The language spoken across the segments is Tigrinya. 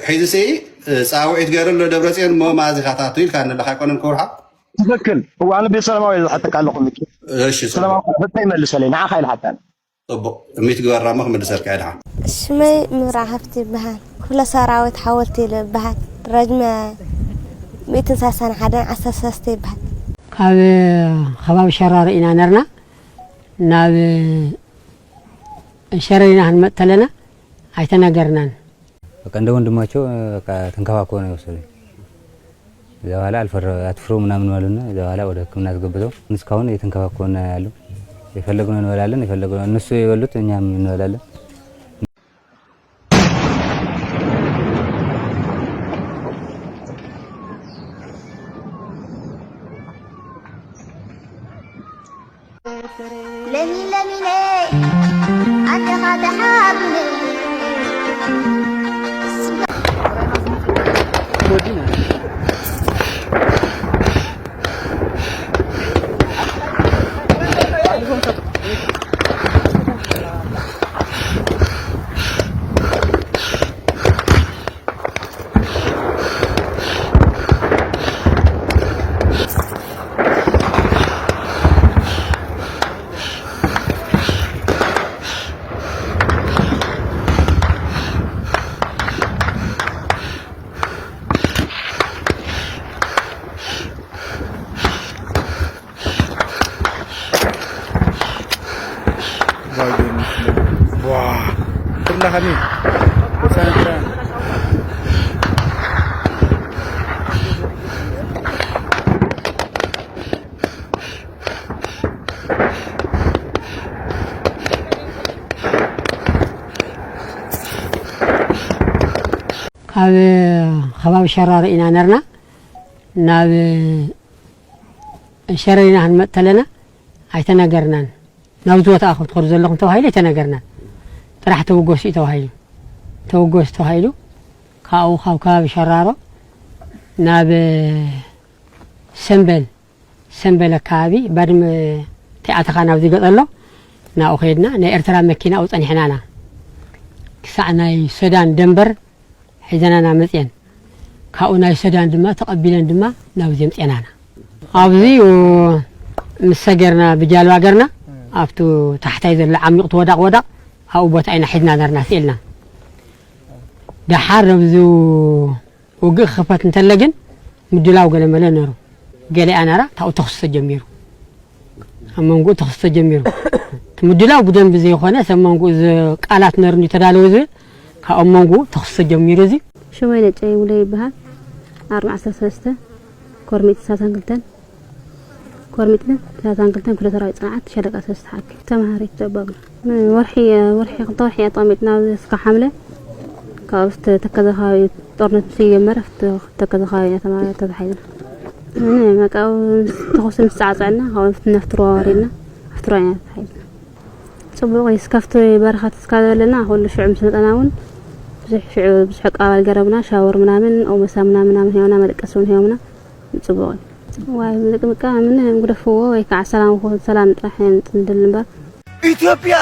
حيزسي صاوعت غير له دبرسين مو مازي خاطاتيل كان لها يكون كورها تذكر هو انا بسلاماوي حتى قال لكم ايش سلاماوي حتى يملس لي نعا خايل حتى طب ميت غرا ما مدسر كايدها شمي مراحفتي بهان كل سراوت حاولتي بهان رجمه 100 سنه حدا اساسستي بهان كاب خباب شرار إنا نرنا ناب شرينا هنمتلنا عيتنا قرنان كان دون دماغه كتنكفاكو ነው ወሰደ ዘዋላ አትፍሩ ምናምን ማሉና ዘዋላ ወደ ህክምና ተገብተው እስካሁን እየተንከፋኮ ነው ያለው የፈለግነው እንበላለን የፈለግነው እነሱ ይበሉት እኛም እንበላለን لمي أنت قد حابني wah pernah kami pesantren كاب خباب شرار إنا نرنا ناب شرينا هنمتلنا عيتنا قرنان ناوزوت آخر تخرج لكم توهيلي تناقرنا راح توقوسي توهيلو كاو خاو كاب شرارو ناب سنبل كابي بعد ما تأتخانا وزي قطلو نا أخيدنا نا إرترا مكينا أو تنحنانا كسعنا سودان دنبر حيزنا مزين كاونا سودان دما تقبلن دما ناوزي مزينانا أوزي ومسجرنا بجالو أجرنا أفتو تحت هذا العميق ودق أو بوت أين حدنا نرنا سئلنا ده حرب ذو وجخ خفت نتلجن مدلاو قال ملا نرو قال أنا را تاو تخص جميرو أما نقول تخص جميرو مدلاو بدن بزي خنا ثم نقول قالات نرني تدالو زي كأما نقول تخص جميرو زي شو وين جاي ولا يبها 4 كورميت ساتان قلتن كورميتنا ثلاثة قلتن كل ترى صنعت شركة تستحق تمهاري تبغى ورحي طوحي طامتنا سك حملة كافت تكذا هاي طرنت في مرفت تكذا هاي تمام تضحينا أنا ما كاو تخص الساعة عنا هاو نفتروارينا فتروعنا تضحينا صبوا يسكفت برخة سكادا لنا هو اللي شعب سنتناون بزح قابل قربنا شاور منامن أو مسامنا منامن هنا ملكسون هنا صبوا واي ملكا من غرفوا ويكع سلام راحين تندلبا ኢትዮጵያ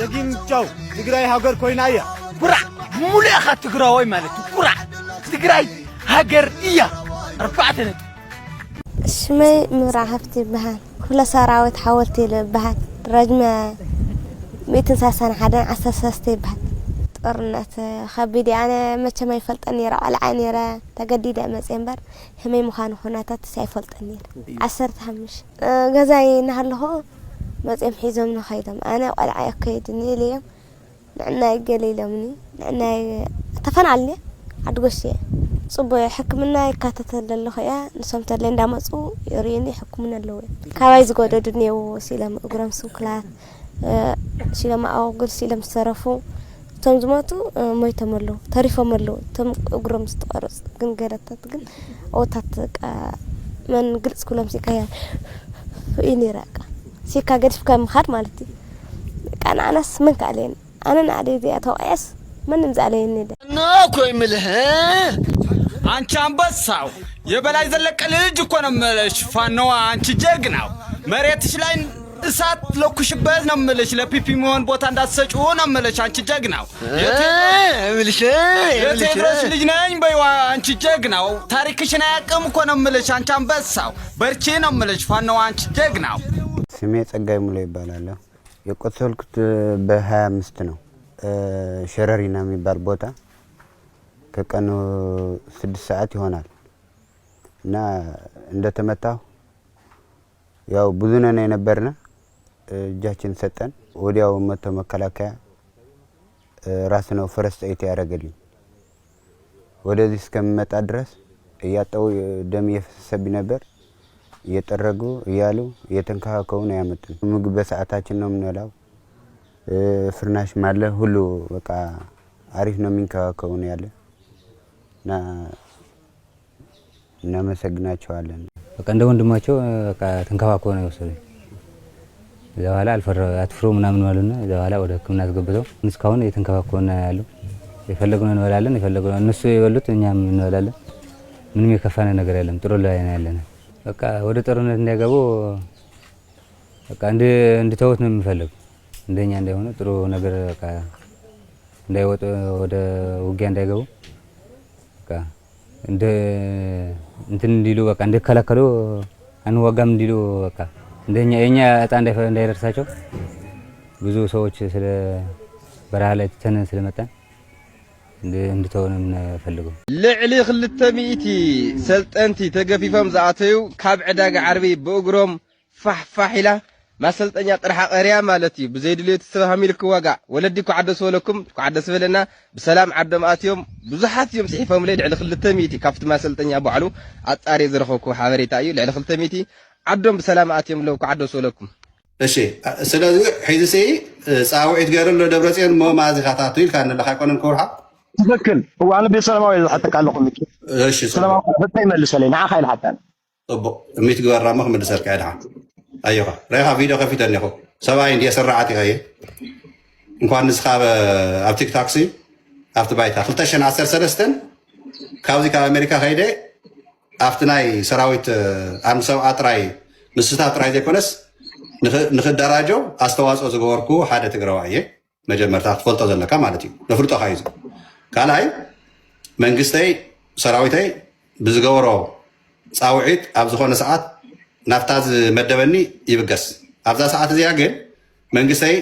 የጊን ጫው ትግራይ ሀገር ኮይናያ ቁራ ሙሉ አኻ ትግራይ ማለት ቁራ ትግራይ ሀገር እያ 4 شمي مراحفتي بهان كل سراوت حاولتي بهان رجمه 100 سنه حدا اساسستي بهان طرنت خبيدي انا متى ما يفلطني را على عيني را تجديد امصينبر همي مخان هوناتات سيفلطني 15 غزاي نهله مصيم حيزم نخيدم انا قلع يكيدني ليم نعنا قليلمني نعنا تفنعلني عدغشي صبو حكمنا يكاتتل لخيا نسمت لي اندامصو يريني حكمنا لو كاوي زغوددني وسيلم اغرام سوكلات سيلم اوغل سيلم صرفو تمزماتو موي تملو تاريفو ملو تم اغرام استقرص ግን ገረታት ግን اوتات من ግልጽ ኩለም ሲካያ ኢኒራቃ ሲካ ገድፍ ከምኻድ ማለቲ ቃና አናስ ምን ካለን انا نادي دي اتوقعس ምንም ዛለኝ ነደ ናኮ ይምልህ አንቺ አንበሳው የበላይ ዘለቀ ልጅ እኮ ነው መለሽ ፋኖ አንቺ ጀግናው መሬትሽ ላይ እሳት ለኩሽበት ነው የምልሽ። ለፒፒ መሆን ቦታ እንዳትሰጪው ነው የምልሽ። አንቺ ጀግናው የቴዎድሮስ ልጅ ነኝ በይዋ። አንቺ ጀግናው ታሪክሽን አያውቅም እኮ ነው የምልሽ። አንቺ አንበሳው በርቺ ነው የምልሽ። ፋናው አንቺ ጀግናው። ስሜ ጸጋይ ሙሉ ይባላል። የቆሰልኩት በ25 ነው። ሸረሪና የሚባል ቦታ ከቀኑ 6 ሰዓት ይሆናል እና እንደተመታሁ ያው ብዙ ነን የነበርነ እጃችን ሰጠን። ወዲያው መጥቶ መከላከያ ራስ ነው ፈረስ ጠይት ያደረገልኝ። ወደዚህ እስከምመጣ ድረስ እያጠው ደም እየፈሰሰብኝ ነበር። እየጠረጉ እያሉ እየተንከባከቡ ነው ያመጡን። ምግብ በሰዓታችን ነው የምንበላው። ፍርናሽ ማለ ሁሉ በቃ አሪፍ ነው የሚንከባከቡ ነው ያለ እና እናመሰግናቸዋለን። በቃ እንደ ወንድማቸው በቃ ተንከባክበው ነው የወሰዱኝ። እዛ በኋላ አትፍሩ ምናምን ዋሉና እዛ በኋላ ወደ ሕክምና አስገብተው እስካሁን እየተንከባከቡን ያሉ። የፈለጉን እንበላለን፣ የፈለጉን እነሱ የበሉት እኛም እንበላለን። ምንም የከፋነ ነገር የለም። ጥሩ ላይ ነው ያለነ። በቃ ወደ ጦርነት እንዳይገቡ በቃ እንድተውት ነው የሚፈልጉ። እንደኛ እንዳይሆነ ጥሩ ነገር በቃ እንዳይወጡ ወደ ውጊያ እንዳይገቡ በቃ እንትን እንዲሉ በቃ እንደከለከሉ አንዋጋም እንዲሉ በቃ እንደኛ የኛ እጣ እንዳይደርሳቸው ብዙ ሰዎች ስለ በረሃ ላይ ተነ ስለመጣን እንድተው ነው የምንፈልገው። ልዕሊ 200 ሰልጠንቲ ተገፊፎም ዝኣተዩ ካብ ዕዳጋ ዓርቢ ብእግሮም ፋሕፋሕ ኢላ ማሰልጠኛ ጥርሓ ቀሪያ ማለት እዩ። ብዘይድልየት ተሰባሂሉ ክዋጋዕ ወለዲ ኩዓደስ ወለኩም ኩዓደስ በለና ብሰላም ዓዶም ኣትዮም ብዙሓት እዮም ጽሒፎም ልዕሊ 200 ካብቲ ማሰልጠኛ ባዕሉ ኣጣሪ ዝረኸብኩ ሓበሬታ እዩ። ልዕሊ 200 ዓዶም ብሰላም ኣትዮም ለው ኩዓደስ ወለኩም። እሺ ስለዚ ሒዚ ፃውዒት ገይረሎ ደብረጽዮን ሞ ማዚኻታት ኢልካ ንለኻ ይኮነን ክውርሓ ትክክል እዋኑ ብሰላማዊ ዝሓተካ ኣለኹም እሺ እሺ ሰላማዊ ፈታይ መልሰለይ ንዓኻ ኢልሓታን ጥቡቅ እሚት ግበራሞ ክምልሰልካ ይድሓ أيوة ريها فيديو خفيف تنيخو سبعين دي سرعتي هاي እንኳን ንስኻ ኣብ ቲክቶክ ሲ ኣብቲ ባይታ 2013 ካብዚ ካብ ኣሜሪካ ከይደ ኣብቲ ናይ ሰራዊት ኣምሰብ ኣጥራይ ምስታት ጥራይ ዘይኮነስ ንኽደራጆ ኣስተዋፅኦ ዝገበርኩ ሓደ ትግራዋይ እየ። መጀመርታ ክትፈልጦ ዘለካ ማለት እዩ። ነፍልጦ ካይዙ ካልኣይ መንግስተይ ሰራዊተይ ብዝገበሮ ፃውዒት ኣብ ዝኾነ ሰዓት ናፍታ ዝመደበኒ ይብገስ። ኣብዛ ሰዓት እዚኣ ግን መንግስተይ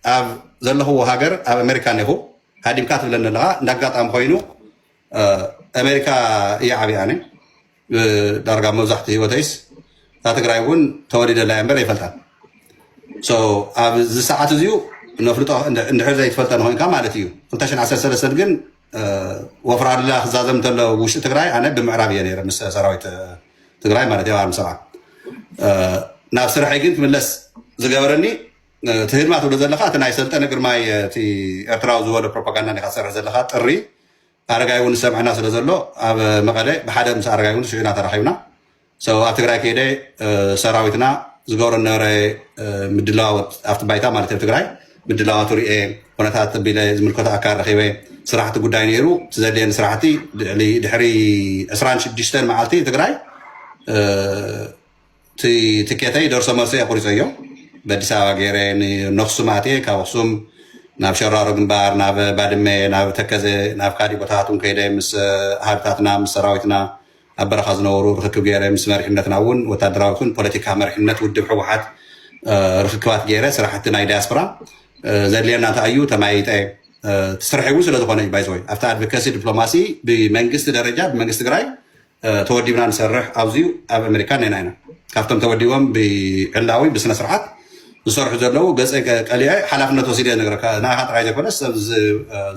ኣብ ዘለኽዎ ሃገር ኣብ ኣሜሪካ ኔኹ ሃዲምካ ትብለኒ ኣለኻ እንዳጋጣሚ ኮይኑ ኣሜሪካ እያ ዓብያነ ዳርጋ መብዛሕቲ ሂወተይስ እታ ትግራይ እውን ተወዲደላ እምበር ኣይፈልጣን። ኣብዚ ሰዓት እዚኡ ነፍልጦ እንድሕር ዘይትፈልጠን ኮይንካ ማለት እዩ። 2013 ግን ወፍራድላ ክዛዘም እንተሎ ውሽጢ ትግራይ ኣነ ብምዕራብ እየ ነይረ ምስ ሰራዊት ትግራይ ማለት እዩ። ኣርሚ ሰብዓ ናብ ስራሐይ ግን ክምለስ ዝገበረኒ ትህድማ ትብሎ ዘለካ እቲ ናይ ሰልጠነ ግርማይ እቲ ኤርትራዊ ዝበሎ ፕሮፓጋንዳ ኒካ ትሰርሕ ዘለካ ጥሪ ኣረጋይ እውን ዝሰምዐና ስለ ዘሎ ኣብ መቐለ ብሓደ ምስ ኣረጋይ እውን ሽዑና ተራኺብና ኣብ ትግራይ ከይደ ሰራዊትና ዝገብሮ ነበረ ምድላዋት ኣብቲ ባይታ ማለት ኣብ ትግራይ ምድላዋት ርኤ ኩነታት ተቢለ ዝምልከቶ ኣካል ረኺበ ስራሕቲ ጉዳይ ነይሩ ትዘድየኒ ስራሕቲ ድሕሪ 26 መዓልቲ ትግራይ ትኬተይ ደርሶ መልሲ ኣቁሪፆ እዮ በአዲስ አበባ ገይረ ንኣክሱም ኣትየ ካብ ኣክሱም ናብ ሸራሮ ግንባር ናብ ባድመ ናብ ተከዘ ናብ ካሊእ ቦታታት ከይደ ምስ ሃብታትና ምስ ሰራዊትና ኣብ በረኻ ዝነበሩ ርክክብ ገይረ ምስ መሪሕነትና እውን ወታደራዊ ይኹን ፖለቲካ መሪሕነት ውድብ ሕወሓት ርክክባት ገይረ ስራሕቲ ናይ ዲያስፖራ ዘድልየና እንታይ እዩ ተማይጠ ትስርሐ እውን ስለዝኾነ እዩ ባይዘወይ ኣብቲ ኣድቮኬሲ ዲፕሎማሲ ብመንግስቲ ደረጃ ብመንግስቲ ትግራይ ተወዲብና ንሰርሕ ኣብዝዩ ኣብ ኣሜሪካ ነና ኢና ካብቶም ተወዲቦም ብዕላዊ ብስነ ስርዓት ዝሰርሑ ዘለዉ ገፀ ቀሊዐ ሓላፍነት ወሲደ ነገረካ ናይካ ጥራይ ዘይኮነስ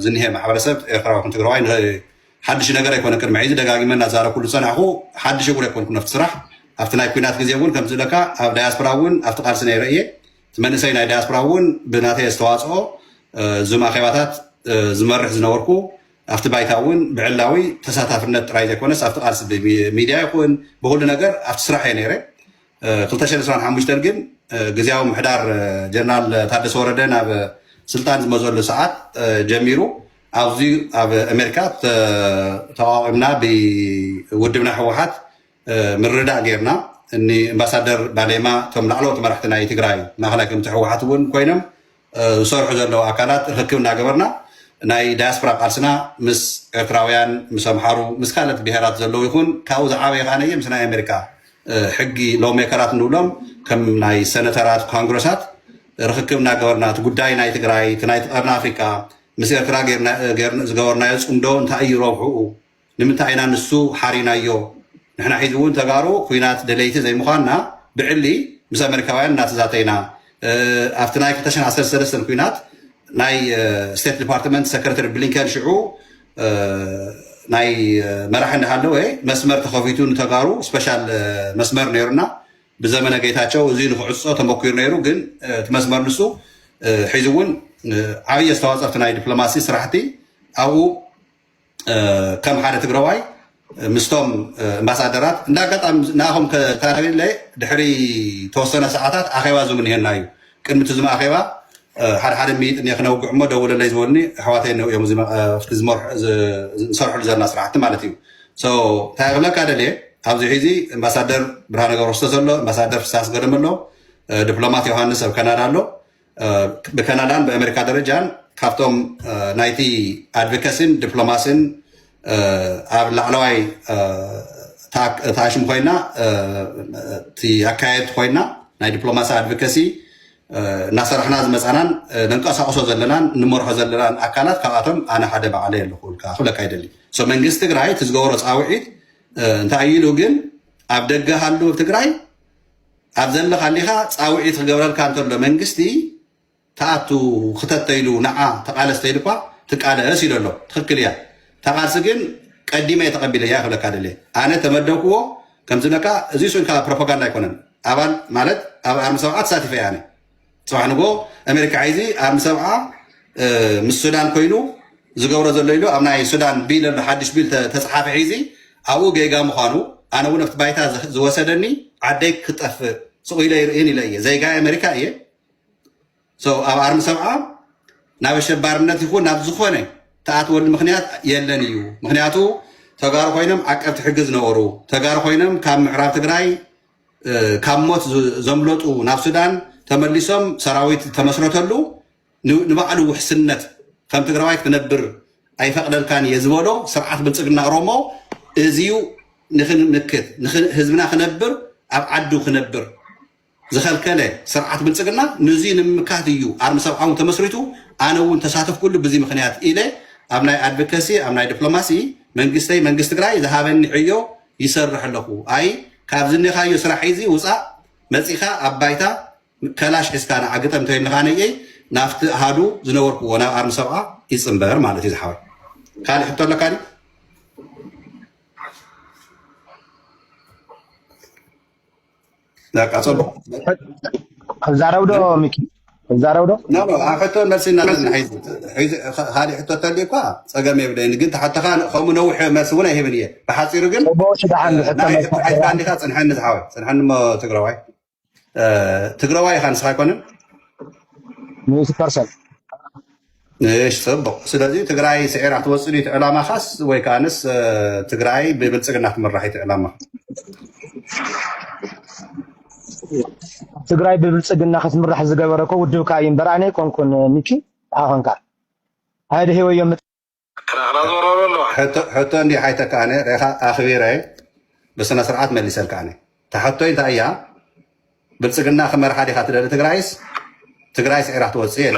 ዝኒሄ ማሕበረሰብ ኤርትራዊ ኩን ትግራዋይ ሓድሽ ነገር ኣይኮነ ቅድሚ ሒዚ ደጋጊመ እናዛረብኩሉ ዝፀናሕኩ ሓድሽ እውን ኣይኮንኩ ነፍቲ ስራሕ ኣብቲ ናይ ኩናት ግዜ እውን ከም ዝብለካ ኣብ ዳያስፖራ እውን ኣብቲ ቃልሲ ነይረ እየ እቲ መንእሰይ ናይ ዳያስፖራ እውን ብናተይ ዝተዋፅኦ ዞም ኣኼባታት ዝመርሕ ዝነበርኩ ኣብቲ ባይታ እውን ብዕላዊ ተሳታፍነት ጥራይ ዘይኮነስ ኣብቲ ቃልሲ ብሚድያ ይኹን ብኩሉ ነገር ኣብቲ ስራሕ እየ ነይረ 2025 ግን ግዚያዊ ምሕዳር ጀነራል ታደሰ ወረደ ናብ ስልጣን ዝመዘሉ ሰዓት ጀሚሩ ኣብዚ ኣብ ኣሜሪካ ተዋቂምና ብውድብና ሕወሓት ምርዳእ ጌርና እኒ ኣምባሳደር ባሌማ እቶም ላዕለዎት መራሕቲ ናይ ትግራይ ማእኸላይ ከምቲ ሕወሓት እውን ኮይኖም ዝሰርሑ ዘለዉ ኣካላት ርክክብ እናገበርና ናይ ዳያስፖራ ቃልስና ምስ ኤርትራውያን ምስ ኣምሓሩ ምስ ካልኦት ብሄራት ዘለዉ ይኹን ካብኡ ዝዓበየ ከዓ ነየ ምስ ናይ ኣሜሪካ ሕጊ ሎሜከራት ንብሎም ከም ናይ ሰነተራት ኮንግረሳት ርክክብ እናገበርና እቲ ጉዳይ ናይ ትግራይ እቲ ናይ ቀርኒ ኣፍሪካ ምስ ኤርትራ ዝገበርናዮ ፅምዶ እንታይ እዩ ረብሕኡ ንምንታይ ኢና ንሱ ሓሪናዮ ንሕና ሒዚ እውን ተጋሩ ኩናት ደለይቲ ዘይምዃንና ብዕሊ ምስ ኣሜሪካውያን እናተዛተይና ኣብቲ ናይ 2013 ኩናት ናይ ስቴት ዲፓርትመንት ሰክረተሪ ብሊንከን ሽዑ ናይ መራሒ እንዳሃለወ መስመር ተኸፊቱ ንተጋሩ ስፔሻል መስመር ነይሩና ብዘመነ ጌታቸው እዚ ንክዕፆ ተመኪሩ ነይሩ ግን እቲ መስመር ንሱ ሒዚ እውን ዓብዪ ዝተዋፀፍቲ ናይ ዲፕሎማሲ ስራሕቲ ኣብኡ ከም ሓደ ትግራዋይ ምስቶም ኣምባሳደራት እንዳጋጣሚ ንኣኹም ካናቢለ ድሕሪ ተወሰነ ሰዓታት ኣኼባ ዝምንሄና እዩ ቅድሚ እቲ ዝማ ኣኼባ ሓደ ሓደ ሚኢጥ እኒአ ክነውግዕ እሞ ደውለለይ ዝበልኒ ኣሕዋተይ እዮም ዝሰርሕሉ ዘለና ስራሕቲ ማለት እዩ እንታይ ክብለካ ደልየ ኣብዚ ሕዚ ኣምባሳደር ብርሃነ ገብረክርስቶስ ዘሎ ኣምባሳደር ፍሳስ ገደም ኣሎ ዲፕሎማት ዮሃንስ ኣብ ካናዳ ኣሎ ብካናዳን ብኣሜሪካ ደረጃን ካብቶም ናይቲ ኣድቮኬሲን ዲፕሎማሲን ኣብ ላዕለዋይ ተኣሽሙ ኮይና እቲ ኣካየድ ኮይና ናይ ዲፕሎማሲ ኣድቮኬሲ እናሰርሕና ዝመፃናን ነንቀሳቅሶ ዘለናን እንመርሖ ዘለናን ኣካላት ካብኣቶም ኣነ ሓደ በዓለ ኣለኹ ክብለካ ይደሊ መንግስቲ ትግራይ እቲ ዝገበሮ ፃውዒት እንታይ ኢሉ ግን ኣብ ደገ ሃሉ ትግራይ ኣብ ዘለካ ሊኻ ፃውዒት ክገብረልካ እንተሎ መንግስቲ ተኣቱ ክተተይሉ ንዓ ተቃለስ ተይሉ እኳ ትቃለስ ኢሉ ኣሎ ትክክል እያ ተቃልሲ ግን ቀዲመ የተቀቢለ እያ ክብለካ ደለ ኣነ ተመደብክዎ ከምዝነካ እዚ ስንካ ፕሮፓጋንዳ ኣይኮነን ኣባል ማለት ኣብ ኣርሚ ሰብዓ ተሳቲፈ እያ ኣነ ፅባሕ ንጎ ኣሜሪካ ሒዚ ኣርሚ ሰብዓ ምስ ሱዳን ኮይኑ ዝገብሮ ዘሎ ኢሉ ኣብ ናይ ሱዳን ቢል ኣሎ ሓድሽ ቢል ተፅሓፈ ሒዚ ኣብኡ ጌጋ ምኳኑ ኣነ እውን ኣብቲ ባይታ ዝወሰደኒ ዓደይ ክጠፍእ ስቑ ኢለ ይርእን ኢለ እየ ዘይጋይ ኣሜሪካ እየ ኣብ ኣርሚ ሰብዓ ናብ ኣሸባርነት ይኹን ናብ ዝኾነ ተኣትወሉ ምክንያት የለን እዩ ምክንያቱ ተጋሩ ኮይኖም ዓቀብቲ ሕጊ ዝነበሩ ተጋሩ ኮይኖም ካብ ምዕራብ ትግራይ ካብ ሞት ዘምለጡ ናብ ሱዳን ተመሊሶም ሰራዊት ተመስረተሉ ንባዕሉ ውሕስነት ከም ትግራዋይ ክነብር ኣይፈቅደልካን እየ ዝበሎ ስርዓት ብልፅግና ኦሮሞ እዚዩ ንክንምክት ህዝብና ክነብር ኣብ ዓዱ ክነብር ዝኸልከለ ስርዓት ብልፅግና ንዚ ንምምካት እዩ ኣርሚ ሰብዓውን ተመስሪቱ ኣነ እውን ተሳተፍኩሉ በዚ ምክንያት ኢለ ኣብ ናይ ኣድቮኬሲ ኣብ ናይ ዲፕሎማሲ መንግስተይ መንግስቲ ትግራይ ዝሃበኒ ዕዮ ይሰርሕ ኣለኹ ኣይ ካብ ዝኒኻዮ ስራሕ ሒዚ ውፃእ መፂኻ ኣብ ባይታ ከላሽ ሒዝካ ንዓግጠም እንተይልካ ነየ ናብቲ ኣሃዱ ዝነበርክዎ ናብ ኣርሚ ሰብዓ ይፅምበር ማለት እዩ ዝሓወይ ካልእ ሕቶ ኣለካ ዲ ዳቃ ፅቡቅ ዛረው ዶ ሚኪ ዛረው ዶ ኣብ ሕቶ መልሲ እናተና ሒዚ ካልእ ሕቶ ተልዩ እኳ ፀገም የብለኒ ግን ተሓተኻ ከምኡ ነዊሕ መልሲ እውን ኣይህብን እየ ብሓፂሩ ግን ሓይካ እንዲካ ፅንሐኒ ዝሓወይ ፅንሐኒ ሞ ትግራዋይ ትግራዋይ ኢኻ ንስኻ ኣይኮንን እሺ ፅቡቅ ስለዚ ትግራይ ስዒራ ክትወፅእ እቲ ዕላማ ካስ ወይ ከዓንስ ትግራይ ብብልፅግና ትምራሕ እቲ ዕላማ ትግራይ ብብልፅግና ክትምራሕ ዝገበረኮ ውድብካ እዩ እምበር ኣነ ኣይኮንኩን ሚኪ ኣኾንካ ሃደ ሂወዮም ሕቶ እንዲ ሓይተካ ኣነ ሪኢኻ ኣኽቢረ ብስነ ስርዓት መሊሰልካ ኣነ ተሓቶይ እንታይ እያ ብልፅግና ክመርሓ ዲኻ ትደሊ ትግራይስ ትግራይ ስዒራ ክትወፅእ የለ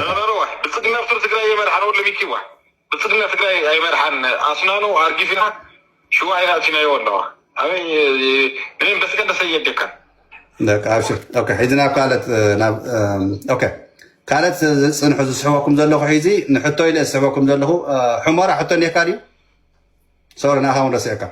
ብልፅግና ብትር ትግራይ የመርሓን ወሎ ሚኪ ዋ ብልፅግና ትግራይ ኣይመርሓን ኣስናኑ ኣርጊፍና ሽዋ ኢናእቲናዮ ኣለዋ ኣበይ ምንም በስቀደሰ የደካ ደቂ ኣብሽር ሕዚ ናብ ካልኦት ካልኦት ፅንሑ ዝስሕበኩም ዘለኹ ሕዚ ንሕቶ ኢለ ዝስሕበኩም ዘለኹ ሕሞራ ሕቶ እኒካ ድዩ ሶሪ ንኣኻ እውን ረሲዕካ